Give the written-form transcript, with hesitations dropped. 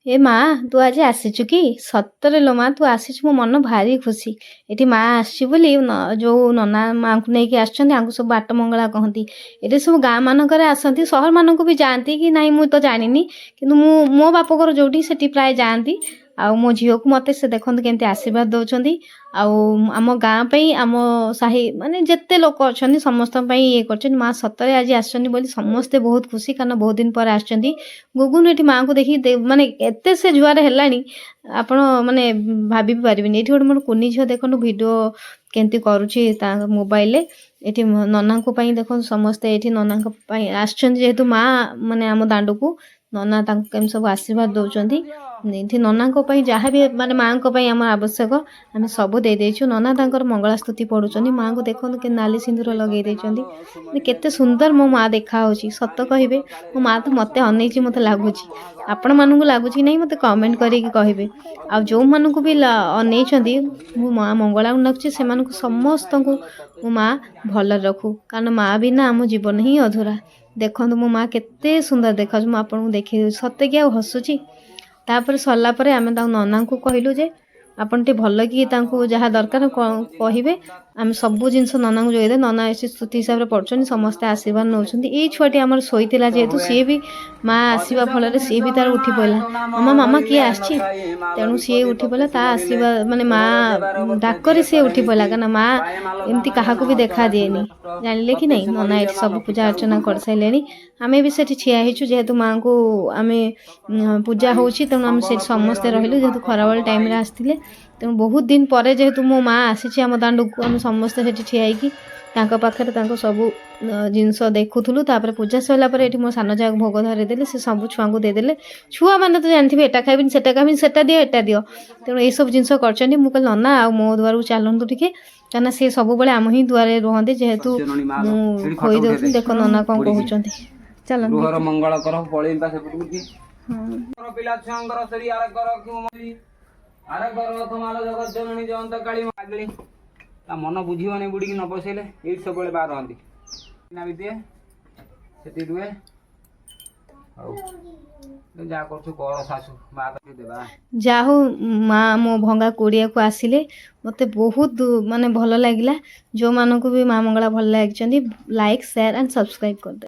ए माँ तू आज आसीचु कि सतरे लो माँ तू आसीचु मो मन भारी खुशी एठी माँ आसी बोली जो नना माँ को लेकिन आसछन्ती सब बाट मंगला कहती ये सब गाँ मानक आसती सहर मानक भी जाती कि नहीं मुझे तो जानी कि मो बापघर जोटी से प्राय जाती आउ मो झील को मत से देखते केमती आशीर्वाद दौरान आम गाँ आम साही माने जिते लोक अच्छा समस्त ये कर माँ सतरे आज आसछन्ती बोली समस्ते बहुत खुशी कारण बहुत दिन पर आसछन्ती गुगुन एठी माँ को देखी माने एते से जुआर हेलानी आपण माने भाभी भी पारिबेनी एठी गोटे मोर कुनी झियो देखनु वीडियो केमती करूची ता मोबाइल रे एठी नना को पई देखो समस्ते एठी नना को पई आसछन्ती जेहेतु माँ माने आम दांडू को नना तांको केम सब आशीर्वाद दौरान एठी नना को पई जहाँ भी माने माँ को पई हमर आवश्यक आम सब दे देछु नना तांकर मंगला स्तुति पढुचनी माँ को देखनु के नाली सिंदूर लगे देछन्ती केते सुंदर मो माँ देखा होची सत्य कहिबे मो माँ तो मते अनैची मते लागुची आपण मानू लागुची नहीं मते कमेंट करिकी कहिबे आ जो मानू भी अनैछन्ती मो माँ मंगला लागुची से मानू समस्त को मो माँ भल रखू कारण माँ बिना आम जीवन ही अधूरा देखो मो माँ केते सुंदर देखा मु आपन देखी सत्य कि हसुची तापर सरला परे आमे ता नना को कहलु जे आपन टे भल कि तांको जहाँ दरकार कहिबे आम सबू जिनस नना को जोईदे नना ऐसी स्तुति हिसाब से पढ़ुछन समस्ते आशीर्वाद नौछन्ती ए छुआटी हमर सोईतिला जेहेतु सी भी माँ आसीबा फल सी भी तार उठी पड़ला मामा मामा किए आछि तेणु सी उठी पड़ला ता आशीर्वाद माने माँ डाकरे सी उठी पड़ला कारण माँ एमती क्या भी देखा दिएनी जानिले कि नहीं नना ये सब पूजा अर्चना कर सारे आमे भी सेठी ठिया हेचु जेहेतु माँ को आमे पूजा होची तेणु आम से समस्ते रहिलु जेहेतु खराबल टाइम रे आस्थिले तेणु बहुत दिन पर जेहेतु मो माँ आसी आम दांडू को आम समस्ते सेठी ठिया हेकी तांको पाखरे तांको सब जिनस देखुथुलु तापर पूजा सरला पर एठी मो सान जाक भोग धरे देले से सब छुआ को दे देले छुआ माने तो जानथिबे एटा खाइबिन सेटा दियो एटा दियो तेणु ए सब जिनस करचनी मु कहल नना आ मो द्वार चलंतु टिके कारण से सब बेले आम ही दुआरे रुहंते जेहेतु मु खोई देउथि देखो नना कोन कहउचंती चलन घर मंगल कर पळेई पासे पुटुकी हां पिला छंगर सरी आर कर कि आरे कर तुम्हारा जगत जननी जंत काली मागली ता मन बुझीबनी बुडी न पसेले एई सब बेले बाहर रहंती ना बिते सेती रुए जा करछु कर सासु मां तो देबा जाहो माँ मो भंगा कोड़िया को आसिले मते बहुत माने भल लागिला जो मानको भी माँ मंगला भल लागिचंदी लाइक शेयर एंड सब्सक्राइब कर दे।